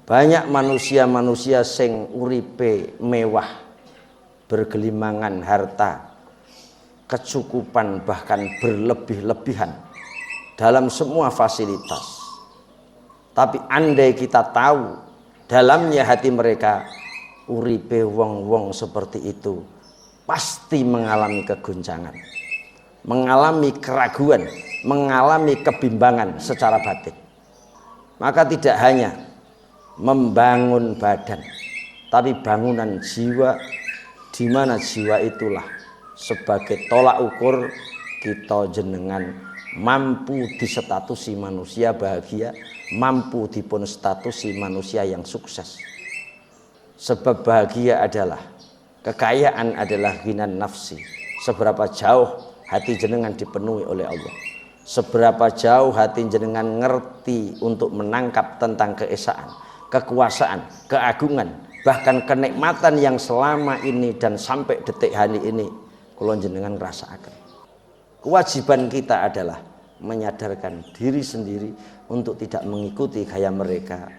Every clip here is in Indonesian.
Banyak manusia-manusia sing uripe mewah, bergelimangan harta, kecukupan, bahkan berlebih-lebihan dalam semua fasilitas. Tapi andai kita tahu dalamnya hati mereka uripe wong-wong seperti itu pasti mengalami keguncangan, mengalami keraguan, mengalami kebimbangan secara batin. Maka tidak hanya membangun badan, tapi bangunan jiwa, di mana jiwa itulah sebagai tolak ukur kita jenengan mampu disetatusi manusia bahagia, mampu dipun statusi manusia yang sukses. Sebab bahagia adalah, kekayaan adalah ghinan nafsi. Seberapa jauh hati jenengan dipenuhi oleh Allah, seberapa jauh hati jenengan ngerti untuk menangkap tentang keesaan, kekuasaan, keagungan, bahkan kenikmatan yang selama ini dan sampai detik hari ini kula jenengan rasakan. Kewajiban kita adalah menyadarkan diri sendiri untuk tidak mengikuti gaya mereka,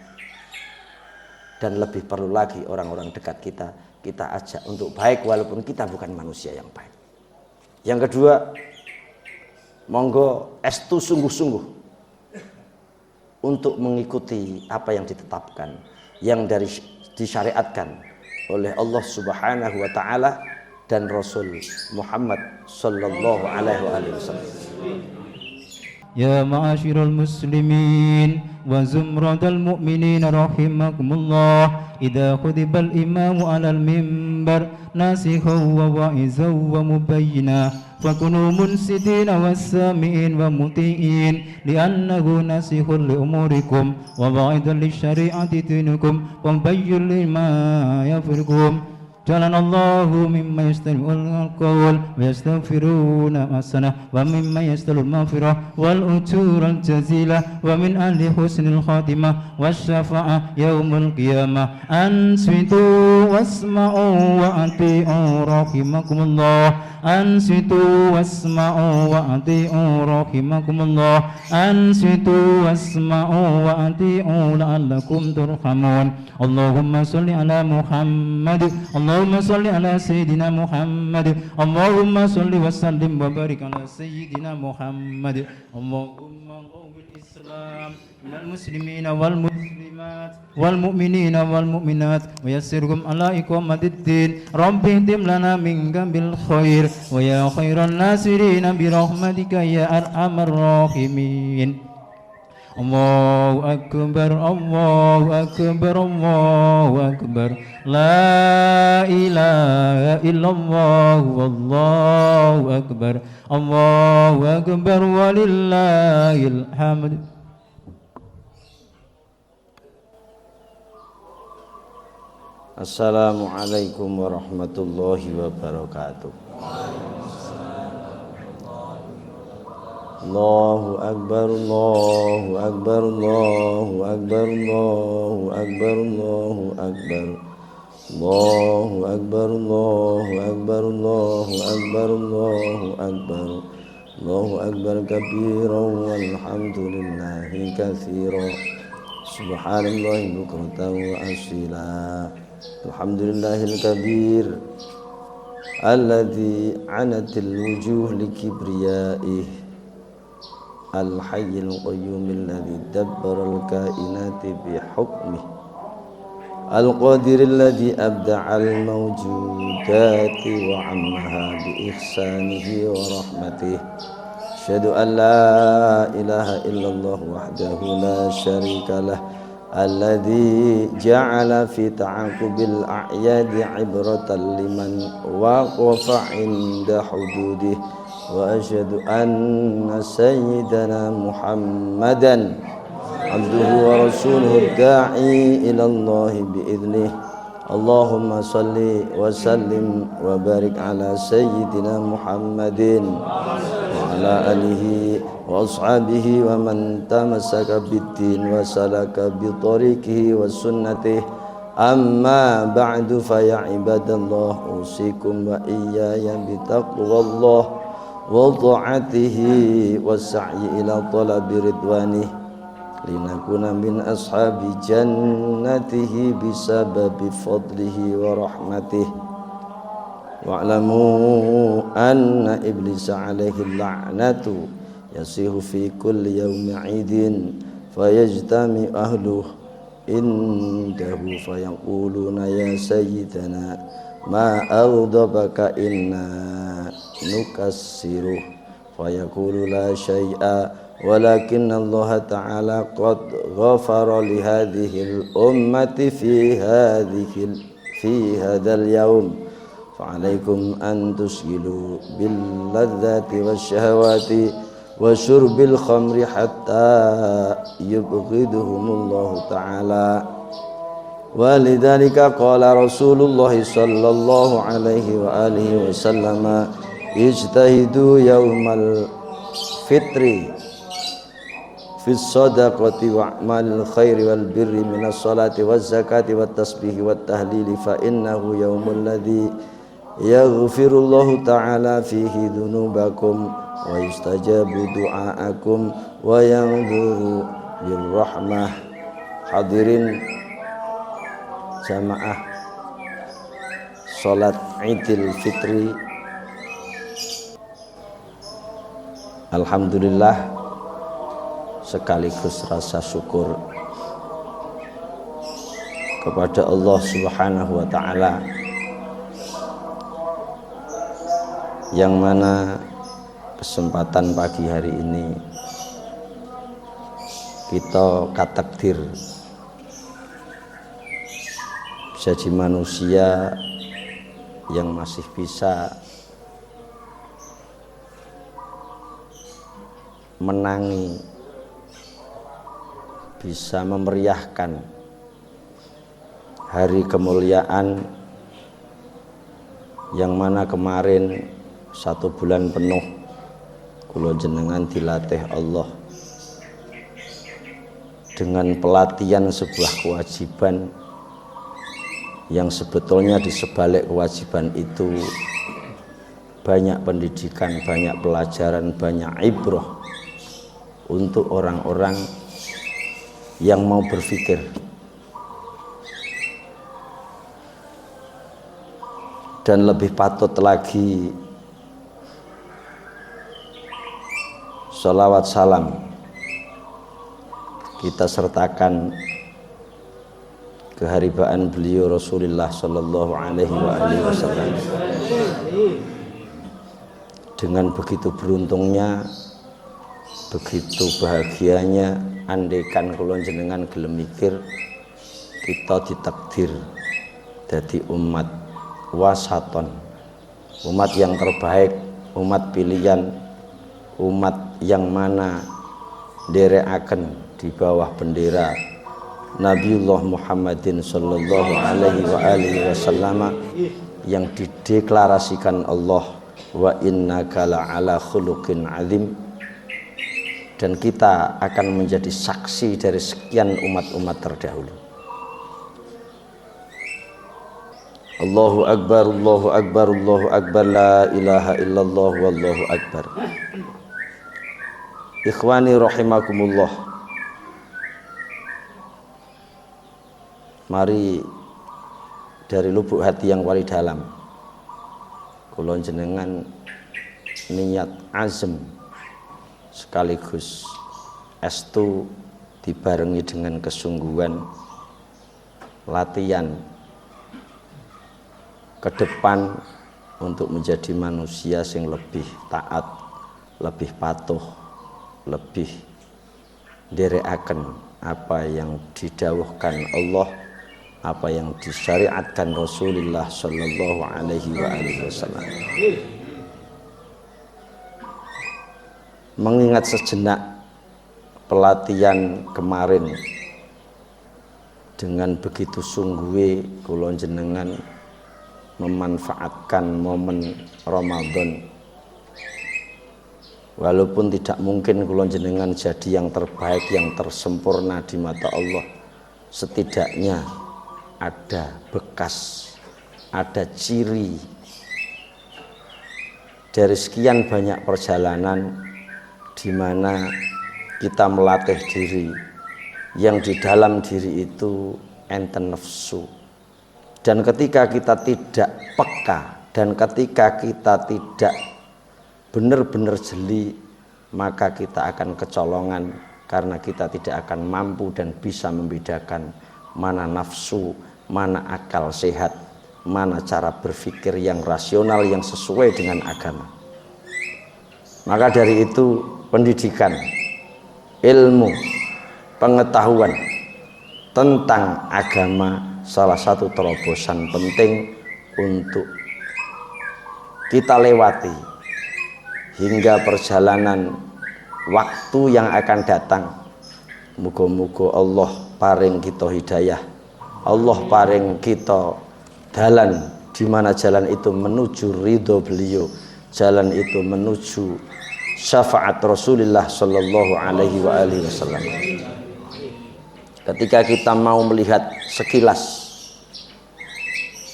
dan lebih perlu lagi orang-orang dekat kita ajak untuk baik walaupun kita bukan manusia yang baik. Yang kedua, monggo estu sungguh-sungguh untuk mengikuti apa yang ditetapkan, yang disyariatkan oleh Allah Subhanahu wa taala dan Rasul Muhammad sallallahu alaihi wasallam. Ya ma'asyiral muslimin wa zumradal mu'minin rahimakumullah, idza khutibal imamu 'alal mimbar nasikhan wa wa'izan wa mubayyina fakunu munsidina wassami'in wa muti'in li'annahu nasikhun li umurikum wa wa'idan li syari'ati dinukum wa mubayyin lima yafrikum. Jalanallahu mimma yastami'ul qawl wa yastaghfiruna hasanah wa mimma yastalul maghfirah wal ujural jazilah wa min ahli husnil khatimah wasyafa'ah yaumul qiyamah. Ansitu wasma'u wa ati'u rahimakumullah. Ansitu wasma'u wa ati'u rahimakumullah. Ansitu wasma'u wa ati'u la'allakum turhamun. Allahumma salli ala Muhammad, Allahumma salli ala Sayyidina Muhammad, Allahumma salli wa sallim wa barik ala Sayyidina Muhammad. Allahumma qawwil Islam minal muslimina wal muslimat wal mu'minina wal mu'minat wa yassirhum ala iqamatiddin. Rabbi tim lana minka bil khair wa ya khairan nasirina bi rahmatika ya arhamar rahimin. Allahu akbar, Allahu akbar, Allahu akbar. La ilaha illallah, wallahu akbar, Allahu akbar walillahil hamd. Assalamualaikum warahmatullahi wabarakatuh. Allahu akbar, Allahu akbar, Allahu akbar, Allahu akbar, Allahu akbar. Allahu akbar, Allahu akbar, Allahu akbar, Allahu akbar. Allahu akbar kabiran walhamdulillahi katsiran. Subhanallahi bukratan wa asila. Alhamdulillahil kabir alladzi anatil wujuh likibriyaih. Al-Hayyul Qayyum alladzi dabbara al-kainati bihukmih. Al-Qadir alladzi abda'a al-mawjudati wa 'ammaha bi ihsanihi wa rahmatihi. Asyhadu an la ilaha illallah wahdahu la syarika lah, alladzi ja'ala fi ta'aqubil a'yadi 'ibratan liman waqafa 'inda hududih. Wa asyhadu anna sayyidana Muhammadan abduhu wa rasuluhu da'i ila Allah bi'idnih. Allahumma salli wa sallim wa barik ala sayyidina Muhammadin wa ala alihi wa ashabihi wa man tamassaka bid-din wa salaka bi tariqihi wa sunnatihi. Amma ba'du fa ya ibadallah, usikum wa iyaya bi taqwallah wa ta'atihi wa sa'yi ila talabi ridwanih. linakuna min ashabi jannatihi bisababi fadlihi wa rahmatihi wa'lamu anna iblisa alaihi la'natu yasihu fi kulli yawmi 'idin fayajtami ahluhu indahu fayaquluna ya sayyidana ma aghdabaka inna nukassiru fayaqulu la syai'a walakin Allah ta'ala qad ghafara li hadhihi al-ummati fi hadzal yawm fa'alaikum an tusgilu bil ladzati wasyahawati wa syurbil khamri hatta yubghiduhumullahu ta'ala walidzalika qala Rasulullah sallallahu alaihi wa alihi wasallam ijtahidu yaumal fitri fis sadaqati wa'malil khairi wal birri minas salati waz zakati wat tasbihi wat tahlili fa innahu yaumul ladzi yaghfirullahu ta'ala fihi dzunubakum wa yustajabu du'aakum wa yanzuru birrahmah. Hadirin jamaah salat Idul Fitri, alhamdulillah sekaligus rasa syukur kepada Allah Subhanahu wa ta'ala yang mana kesempatan pagi hari ini kita katakdir jadi manusia yang masih bisa menangi, bisa memeriahkan hari kemuliaan yang mana kemarin 1 bulan penuh kula jenengan dilatih Allah dengan pelatihan sebuah kewajiban yang sebetulnya di sebalik kewajiban itu banyak pendidikan, banyak pelajaran, banyak ibrah untuk orang-orang yang mau berpikir. Dan lebih patut lagi sholawat salam kita sertakan keharibaan beliau Rasulullah sallallahu alaihi wasallam. Dengan begitu beruntungnya, begitu bahagianya, andaikan kula jenengan gelem mikir kita ditakdir dadi umat wasaton, umat yang terbaik, umat pilihan, umat yang mana nderekaken di bawah bendera Nabiullah Muhammadin sallallahu alaihi wasallam yang dideklarasikan Allah wa innaka la'ala khuluqin azim, dan kita akan menjadi saksi dari sekian umat-umat terdahulu. Allahu akbar, Allahu akbar, Allahu akbar, la ilaha illallah wallahu akbar. Ikhwani rahimakumullah, mari dari lubuk hati yang paling dalam kula jenengan niat azam sekaligus estu dibarengi dengan kesungguhan latihan ke depan untuk menjadi manusia yang lebih taat, lebih patuh, lebih nderekaken apa yang didhawuhkan Allah, apa yang disyariatkan Rasulullah sallallahu alaihi wasallam. Mengingat sejenak pelatihan kemarin, dengan begitu sungguhe kula jenengan memanfaatkan momen Ramadan. Walaupun tidak mungkin kula jenengan jadi yang terbaik, yang tersempurna di mata Allah, setidaknya ada bekas, ada ciri dari sekian banyak perjalanan di mana kita melatih diri yang di dalam diri itu enten nafsu. Dan ketika kita tidak peka dan ketika kita tidak benar-benar jeli, maka kita akan kecolongan karena kita tidak akan mampu dan bisa membedakan mana nafsu, mana akal sehat, mana cara berpikir yang rasional yang sesuai dengan agama. Maka dari itu pendidikan, ilmu, pengetahuan tentang agama salah satu terobosan penting untuk kita lewati hingga perjalanan waktu yang akan datang. Muga-muga Allah paring kita hidayah, Allah paring kita jalan di mana jalan itu menuju ridho beliau, jalan itu menuju syafaat Rasulullah sallallahu alaihi wasallam. Ketika kita mau melihat sekilas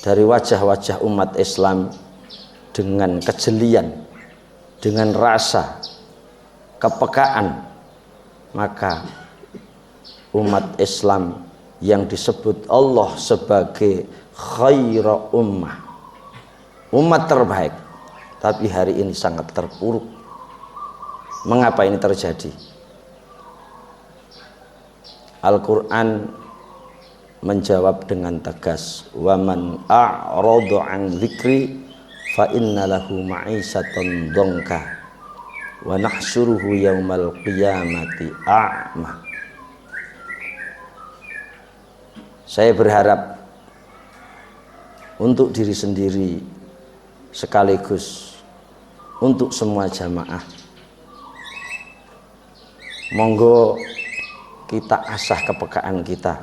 dari wajah-wajah umat Islam dengan kejelian, dengan rasa kepekaan, maka umat Islam yang disebut Allah sebagai khairu ummah, umat terbaik, tapi hari ini sangat terpuruk. Mengapa ini terjadi? Al-Quran menjawab dengan tegas, waman a'radu an dzikri fa inna lahu ma'isatan dhanka wa nahsyuruhu yaumal qiyamati a'ma. Saya berharap untuk diri sendiri sekaligus untuk semua jamaah, monggo kita asah kepekaan kita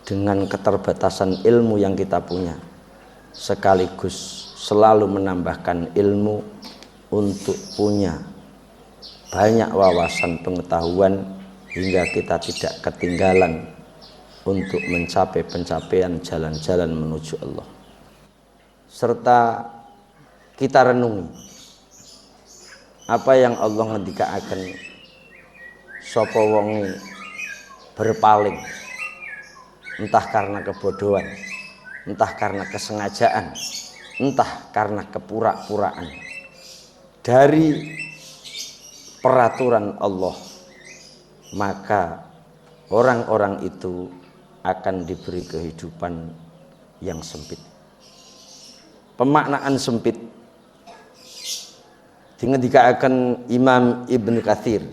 dengan keterbatasan ilmu yang kita punya, sekaligus selalu menambahkan ilmu untuk punya banyak wawasan pengetahuan hingga kita tidak ketinggalan untuk mencapai pencapaian jalan-jalan menuju Allah. Serta kita renungi apa yang Allah ngendikaaken, sapa wonge berpaling entah karena kebodohan, entah karena kesengajaan, entah karena kepura-puraan dari peraturan Allah, maka orang-orang itu akan diberi kehidupan yang sempit. Pemaknaan sempit dingendikaken Imam Ibnu Katsir,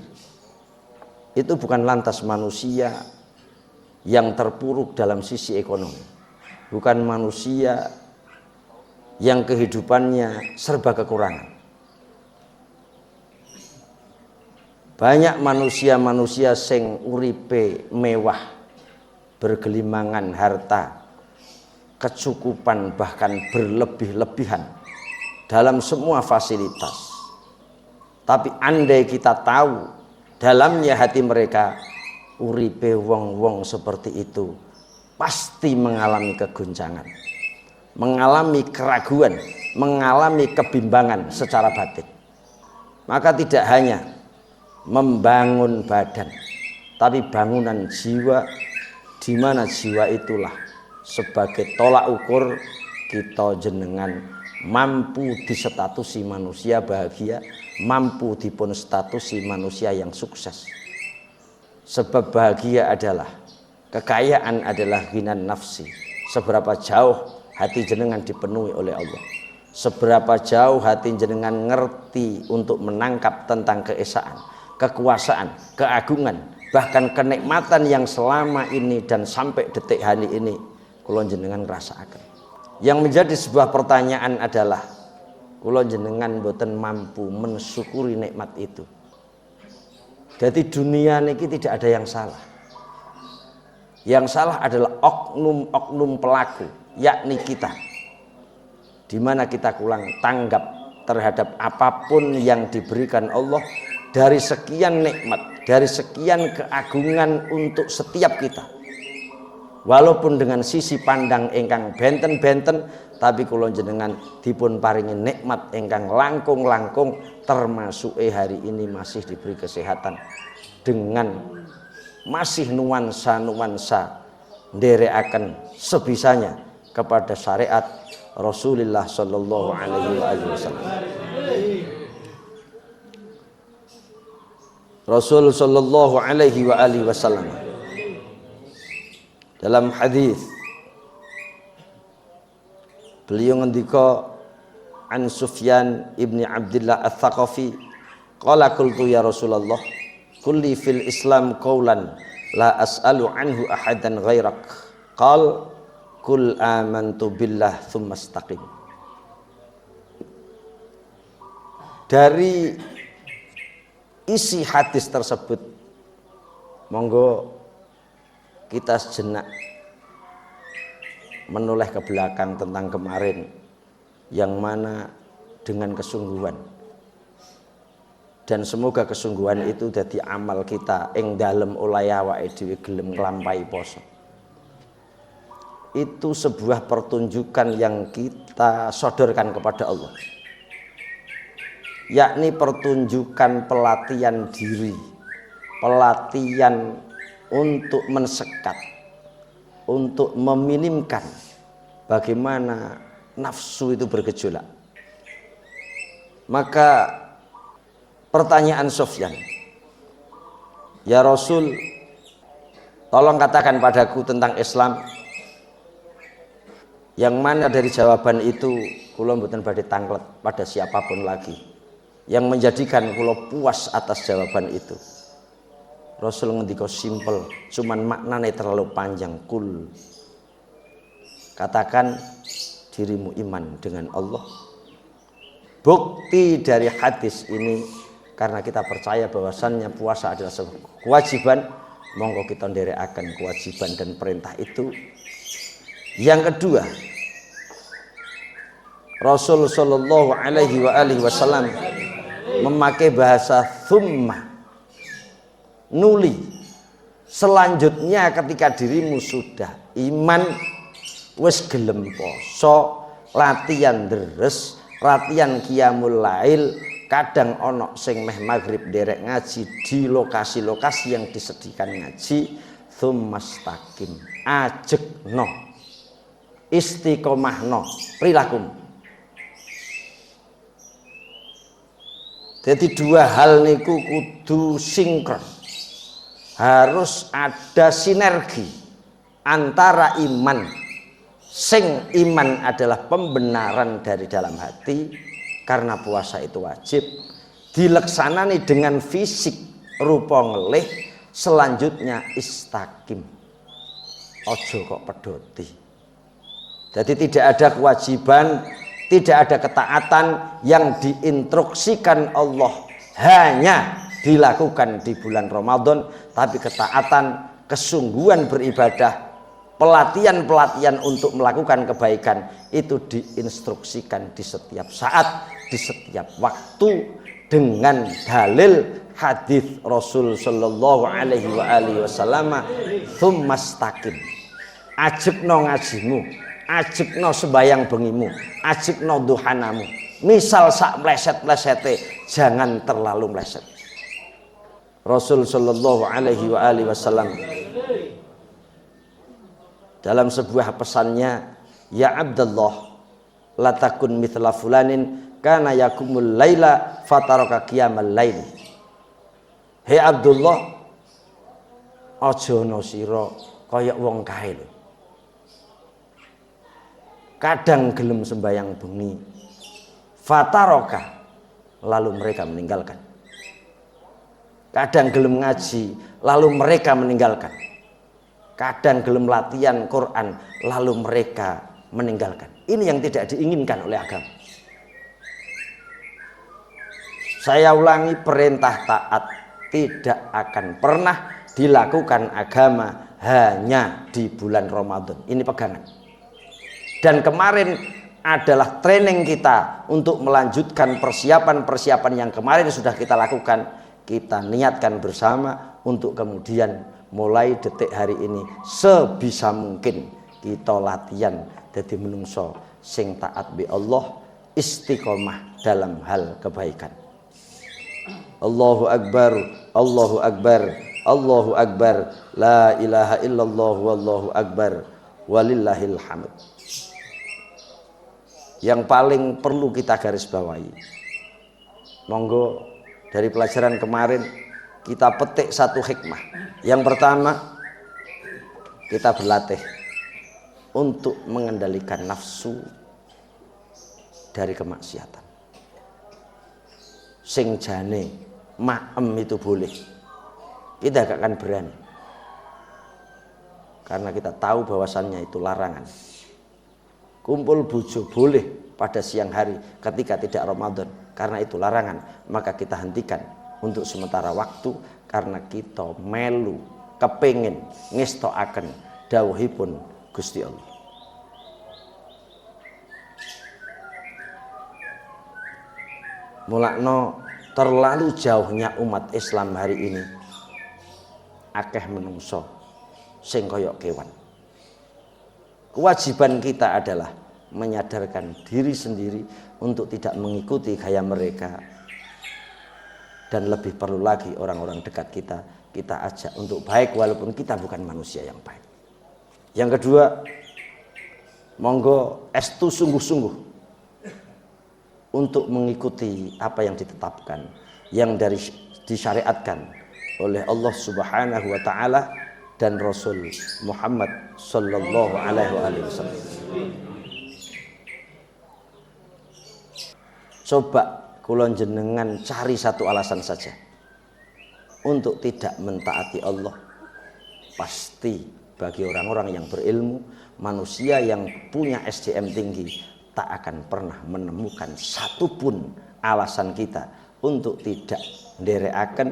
itu bukan lantas manusia yang terpuruk dalam sisi ekonomi, bukan manusia yang kehidupannya serba kekurangan. Banyak manusia-manusia sing uripe mewah, bergelimangan harta, kecukupan, bahkan berlebih-lebihan dalam semua fasilitas. Tapi andai kita tahu dalamnya hati mereka, uripe wong-wong seperti itu pasti mengalami keguncangan, mengalami keraguan, mengalami kebimbangan secara batin. Maka tidak hanya membangun badan, tapi bangunan jiwa, di mana jiwa itulah sebagai tolak ukur kita jenengan mampu disestatusi manusia bahagia, mampu dipun statusi manusia yang sukses. Sebab bahagia adalah, kekayaan adalah ghinan nafsi. Seberapa jauh hati jenengan dipenuhi oleh Allah, seberapa jauh hati jenengan ngerti untuk menangkap tentang keesaan, kekuasaan, keagungan, bahkan kenikmatan yang selama ini dan sampai detik hari ini kula jenengan ngrasakaken. Yang menjadi sebuah pertanyaan adalah, kula jenengan boten mampu mensyukuri nikmat itu. Jadi dunia niki tidak ada yang salah. Yang salah adalah oknum-oknum pelaku, yakni kita. Di mana kita kurang tanggap terhadap apapun yang diberikan Allah dari sekian nikmat, dari sekian keagungan untuk setiap kita. Walaupun dengan sisi pandang ingkang benten-benten, tapi kula jenengan dipun paringi nikmat ingkang langkung-langkung, termasuk hari ini masih diberi kesehatan dengan masih nuansa-nuansa nderekaken sebisanya kepada syariat Rasulullah sallallahu alaihi wasallam. Rasul sallallahu alaihi wasallam dalam hadis beliau ngendika an Sufyan ibni Abdullah Ats-Tsaqafi qala qultu ya Rasulullah kulli fil Islam qaulan la as'alu anhu ahadan ghairak qal kul amantu billah tsumma istaqim. Dari isi hadis tersebut monggo kita sejenak menoleh ke belakang tentang kemarin yang mana dengan kesungguhan, dan semoga kesungguhan itu dadi amal kita ing dalem olahe awake dhewe gelem nglampahi poso. Itu sebuah pertunjukan yang kita sodorkan kepada Allah, yakni pertunjukan pelatihan diri, pelatihan untuk mensekat, untuk meminimkan bagaimana nafsu itu bergejolak. Maka pertanyaan Sufyan, ya Rasul, tolong katakan padaku tentang Islam. Yang mana dari jawaban itu kula mboten badhe tanglet pada siapapun lagi yang menjadikan kula puas atas jawaban itu. Rasul ngendika simple, cuman maknanya terlalu panjang. Kul, katakan dirimu iman dengan Allah. Bukti dari hadis ini, karena kita percaya bahwasannya puasa adalah sebuah kewajiban, monggo kita nderekaken kewajiban dan perintah itu. Yang kedua, Rasul sallallahu alaihi wasallam memakai bahasa thumma, nuli. Selanjutnya ketika dirimu sudah iman, wis gelem poso, latihan deres, latihan qiyamul lail, kadang ono sing meh maghrib derek ngaji di lokasi-lokasi yang disediakan ngaji, tsumastaqim, ajekno, istiqomahno perilakumu. Jadi dua hal niku kudu sinkron, harus ada sinergi antara iman, sing iman adalah pembenaran dari dalam hati karena puasa itu wajib, dileksanani dengan fisik rupa ngelih, selanjutnya istaqim, ojo kok pedoti. Jadi tidak ada kewajiban, tidak ada ketaatan yang diinstruksikan Allah hanya dilakukan di bulan Ramadan, tapi ketaatan, kesungguhan beribadah, pelatihan-pelatihan untuk melakukan kebaikan itu diinstruksikan di setiap saat, di setiap waktu dengan dalil hadis Rasul sallallahu alaihi wasallam, tsumastaqim, ajekno ngajimu, ajekno sembayang bengimu, ajekno duhanamu. Misal sak meleset-melesete, jangan terlalu meleset. Rasul sallallahu alaihi wasallam dalam sebuah pesannya, ya Abdullah, la takun mithla fulanin kana yakumul laila fataraka qiyamal lail. Hei Abdullah, aja ana sira kaya wong kae lho. Kadang gelem sembayang bengi, fataraka, lalu mereka meninggalkan. Kadang gelem ngaji, lalu mereka meninggalkan. Kadang gelem latihan Quran, lalu mereka meninggalkan. Ini yang tidak diinginkan oleh agama. Saya ulangi, perintah taat tidak akan pernah dilakukan agama hanya di bulan Ramadan. Ini pegangan. Dan kemarin adalah training kita untuk melanjutkan persiapan-persiapan yang kemarin sudah kita lakukan. Kita niatkan bersama untuk kemudian mulai detik hari ini sebisa mungkin kita latihan dadi menungso sing taat bi Allah, istiqomah dalam hal kebaikan. Allahu akbar, Allahu akbar, Allahu akbar, la ilaha illallah, wallahu akbar, walillahil hamd. Yang paling perlu kita garis bawahi, monggo dari pelajaran kemarin kita petik satu hikmah. Yang pertama, kita berlatih untuk mengendalikan nafsu dari kemaksiatan. Sing jane maem itu boleh, kita gak akan berani, karena kita tahu bahwasannya itu larangan. Kumpul bojo boleh pada siang hari ketika tidak Ramadan, karena itu larangan, maka kita hentikan untuk sementara waktu, karena kita melu kepingin ngestokaken dawuhipun Gusti Allah. Mulakno terlalu jauhnya umat Islam hari ini, akeh menungso sing koyok kewan. Kewajiban kita adalah menyadarkan diri sendiri untuk tidak mengikuti gaya mereka, dan lebih perlu lagi orang-orang dekat kita ajak untuk baik walaupun kita bukan manusia yang baik. Yang kedua, monggo estu sungguh-sungguh untuk mengikuti apa yang ditetapkan, yang disyariatkan oleh Allah Subhanahu wa taala dan Rasul Muhammad sallallahu alaihi wasallam. Coba kula jenengan cari satu alasan saja untuk tidak mentaati Allah. Pasti bagi orang-orang yang berilmu, manusia yang punya SDM tinggi, tak akan pernah menemukan satupun alasan kita untuk tidak nderekaken,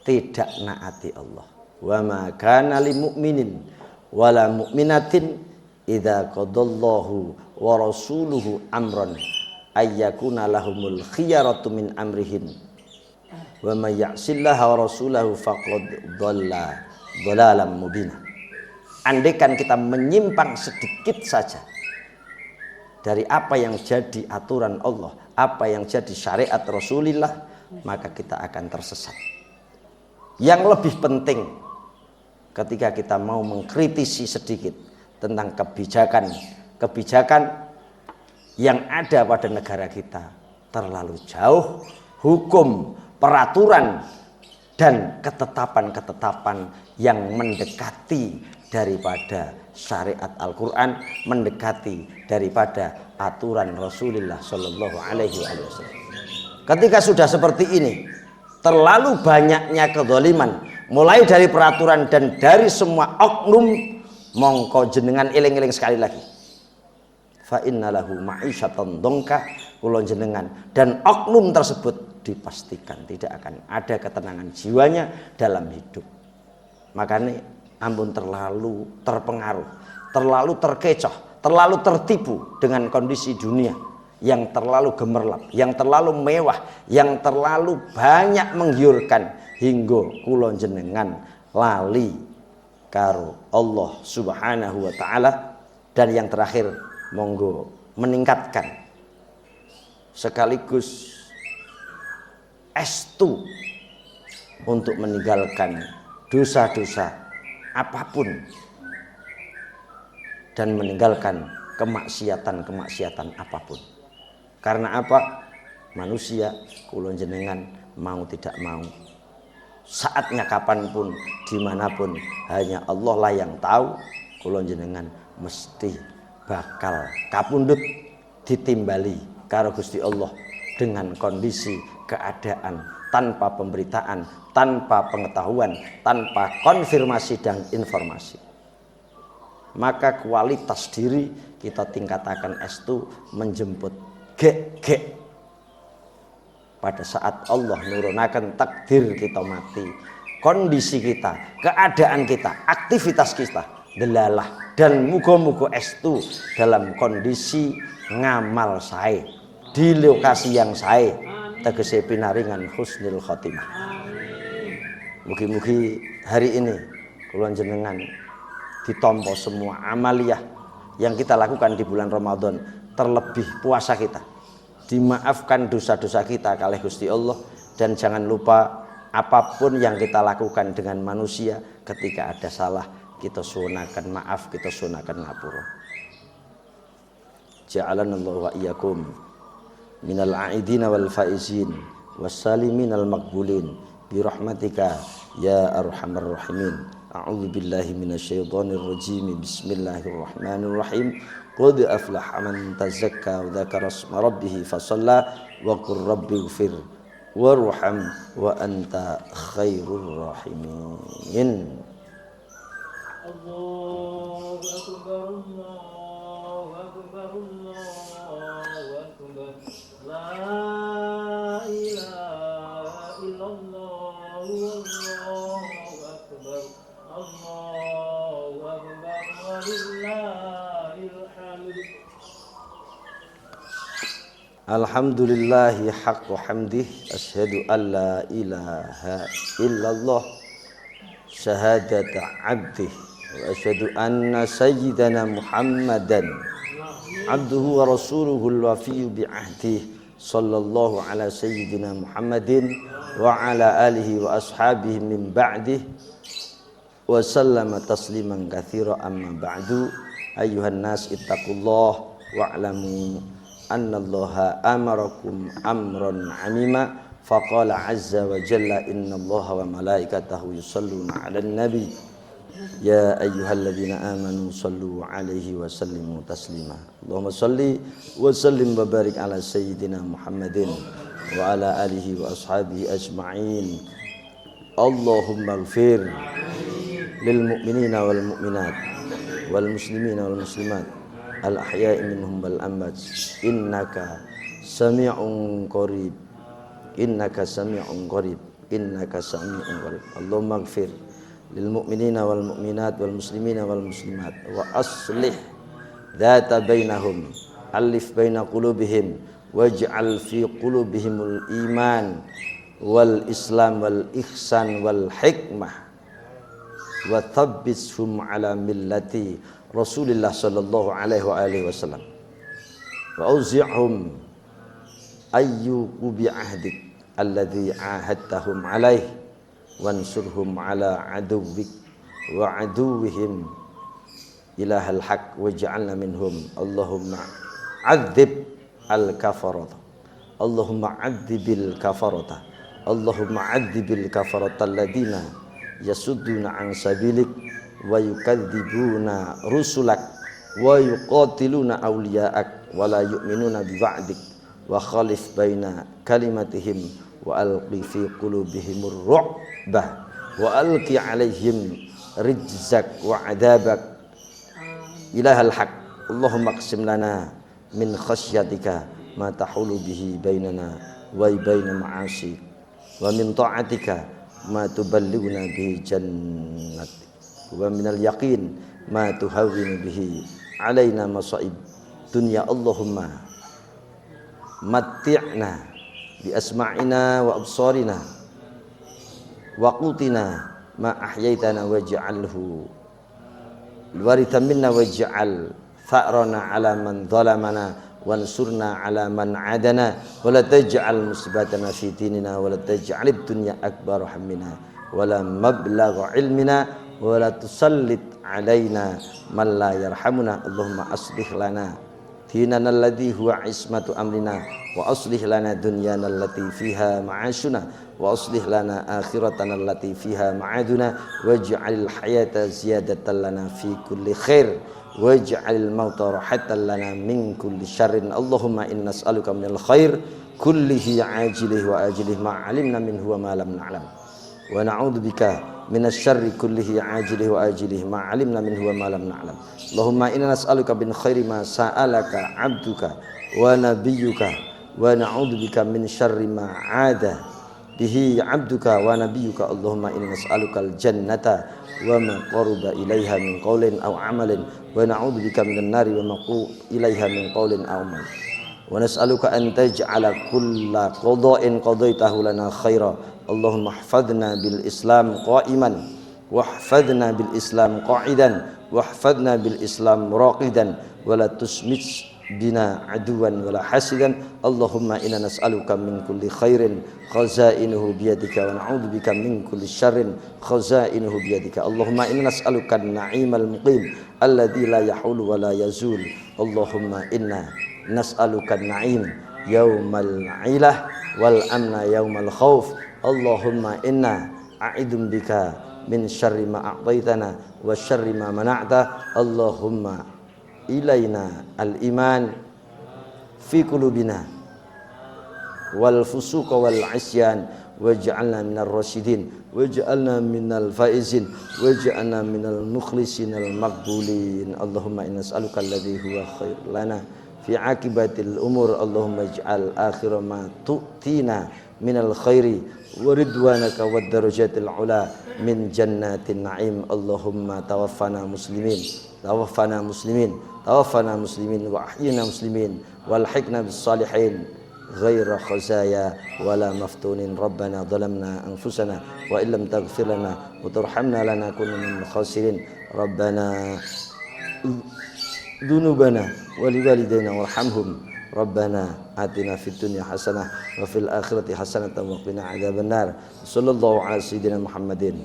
tidak naati Allah. Wa ma kana lil mu'minin wala mu'minatin idza qadallahu wa rasuluhu amran ayyakuna lahumul khiyaratu min amrihim wa may ya'sillaha wa rasulahu faqad dhalla dhalalan mubina. Andaikan kita menyimpang sedikit saja dari apa yang jadi aturan Allah, apa yang jadi syariat Rasulullah, maka kita akan tersesat. Yang lebih penting, ketika kita mau mengkritisi sedikit tentang kebijakan yang ada pada negara kita, terlalu jauh hukum, peraturan, dan ketetapan-ketetapan yang mendekati daripada syariat Al-Quran, mendekati daripada aturan Rasulullah Sallallahu Alaihi Wasallam. Ketika sudah seperti ini, terlalu banyaknya kezaliman, mulai dari peraturan dan dari semua oknum, mongko jenengan eling-eling sekali lagi. Fa innalahu ma'isyatan dongka, kula jenengan dan oknum tersebut dipastikan tidak akan ada ketenangan jiwanya dalam hidup. Makanya ampun terlalu terpengaruh, terlalu terkecoh, terlalu tertipu dengan kondisi dunia yang terlalu gemerlap, yang terlalu mewah, yang terlalu banyak menggiurkan, hingga kula jenengan lali karo Allah Subhanahu wa taala. Dan yang terakhir, monggo meningkatkan sekaligus estu untuk meninggalkan dosa-dosa apapun dan meninggalkan kemaksiatan apapun. Karena apa? Manusia kula jenengan mau tidak mau, saatnya kapanpun, dimanapun, hanya Allah lah yang tahu. Kula jenengan mesti bakal kapundhut ditimbali karo Gusti Allah dengan kondisi keadaan tanpa pemberitaan, tanpa pengetahuan, tanpa konfirmasi dan informasi. Maka kualitas diri kita tingkatkan estu menjemput gek pada saat Allah nurunakan takdir kita mati, kondisi kita, keadaan kita, aktivitas kita delalah, dan muga-muga estu dalam kondisi ngamal sae di lokasi yang sae, tegese pinaringan husnul khotimah. Mugi-mugi hari ini kula jenengan ditampa semua amaliyah yang kita lakukan di bulan Ramadan, terlebih puasa kita, dimaafkan dosa-dosa kita kalih Gusti Allah. Dan jangan lupa apapun yang kita lakukan dengan manusia, ketika ada salah kita sunakan maaf, kita sunakan ngapura. Ja'alanallahu wa iyyakum minal a'idina wal faizin wassalimin al maqbulin bi rahmatika ya arhamar rahimin. A'udzu billahi minasyaitonir rajim. Bismillahirrahmanirrahim. Qad aflaha man tazakka wa dzakara isma rabbih fasalla wa qur rabbighfir warham wa anta khairur rahimin. Allahu akbar, Allahu akbar, Allahu akbar. La ilaha illallah, Allahu akbar, Allahu akbar, walillahil hamd. Alhamdulillahi haqqo hamdih, asyhadu an la ilaha illallah syahadata abdih, wa asyhadu anna sayyidana Muhammadan abduhu wa rasuluhul wafiyyu bi ahdih, sallallahu ala sayyidina Muhammadin wa ala alihi wa ashabihi min ba'dih wa sallama tasliman katsira. Amma ba'du, ayyuhan nas ittaqullah wa'lamu annallaha amarakum amran 'amima faqala 'azza wa jalla innallaha wa malaikatahu yusholluna 'alan nabi ya ayyuhalladzina amanu shallu 'alaihi wa sallimu taslima. Allahumma shalli wa sallim wa barik ala sayyidina Muhammadin wa ala alihi wa ashabihi ajma'in. Allahumma ighfir lil mu'minina wal mu'minat wal muslimina wal muslimat al ahya'i minhum wal amwat innaka sami'un qarib, innaka sami'un qarib, innaka sami'un qarib. Allahumma ighfir lil mu'minina wal mu'minat wal muslimina wal muslimat wa aslih dzata bainahum, alif baina qulubihim waj'al fi qulubihimul iman wal islam wal ihsan wal hikmah wa thabbishum ala millati Rasulillah sallallahu alaihi wa alihi wasallam wa auzi'hum ayyuku bi ahdik alladhi ahadtahum alaihi wansurhum ala aduwwik wa aduwwihim ilahal haq waj'alna minhum. Allahumma adzib al kafarata, Allahumma adzibil kafarata, Allahumma adzibil kafarata alladina yasudduna an sabilik wa yukadzibuna rusulak wa yuqatiluna awliya'ak wa la yu'minuna bi ba'dik wa khalif baina kalimatihim wa alqi fi qulubihimur ru'bah wa alqi alaihim rijzak wa adabak ilahal haq. Allahumma qsim lana min khasyatika ma tahulu bihi bainana wa baina ma'asik wa min ta'atika ma tuballighuna bihi jannat wa minal yaqin ma tuhawwinu bihi alaina masaib dunya. Allahumma matti'na bi asma'ina wa absarina wa qutina ma ahyaitana waj'alhu warithan minna waj'al fa'rana ala man zalamana wansurna ala man adana wa la taj'al musibatana fi dinina wa la taj'alid dunya akbar hammina wa la mablagha ilmina wa la tusallit alaina man la yarhamuna. Allahumma aslih lana dinana alladhi huwa ismatu amrina wa aslih lana dunyana allati fiha ma'ashuna wa aslih lana akhiratana allati fiha ma'aduna waj'alil hayata ziyadatan lana fi kulli khair waj'alil mauta rahatan lana min kulli syarrin. Allahumma inna nas'aluka minal khair kullihi ajilihi wa ajilihi ma 'alimna minhu wa ma lam na'lam wa na'udzubika minasyarri kullihi ajilihi wa ajilihi ma 'alimna minhu wa ma lam na'lam. Allahumma inna nas'aluka min khairi ma sa'alaka 'abduka wa nabiyyuka wa na'udzubika min syarri ma 'ada bihi 'abduka wa nabiyyuka. Allahumma inna nas'aluka al-jannata wa ma qaruba ilaiha min qaulin aw 'amalin wa na'udzubika minan nari wa ma ilaiha min qaulin aw 'amal wa nas'aluka an taj'ala kulla qada'in qadaitahu lana khaira. Allahumma ihfadna bil Islam qa'iman wahfadna bil Islam qa'idan wahfadna bil Islam raqidan wa la tusmit bina aduwan wala hasidan. Allahumma inna nas'aluka min kulli khairin khazainuhu biyadika wa na'udzubika min kulli syarrin khazainuhu biyadika. Allahumma inna nas'aluka an-na'imal muqim alladzi la yahulu wa la yazul. Allahumma inna nas'aluka an-na'im yaumal 'ilah wal amna yaumal khauf. Allahumma inna a'idum bika min syarri ma a'taitana wa syarri ma mana'ta. Allahumma ilaina al-iman fi qulubina wal fusuqa wal isyan waj'alna minar rasyidin waj'alna minal faizin waj'alna minal mukhlisin al maqbulin. Allahumma inna nas'aluka alladhi huwa khair lana fi aqibatil umur. Allahumma ij'al akhir ma tu'tina minal khairi wa ridwanaka wad darajatil ula min jannatin na'im. Allahumma tawaffana muslimin wa ahyina muslimin walhiqna bis salihin ghaira khazaya wala maftunin. Rabbana zalamna anfusana wa illam taghfir lana wa tarhamna lanakunanna minal khasirin. Rabbana dzunubana wa liwalidayna warhamhum. Rabbana atina fid dunya hasanah wa fil akhirati hasanah wa qina adzabannar. Sallallahu ala sayyidina Muhammadin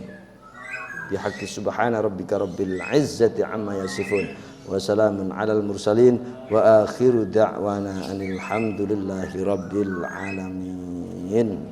bihaqqi subhana rabbika rabbil izzati amma yasifun wa salamun alal mursalin wa akhiru da'wana anil hamdulillahi rabbil alamin.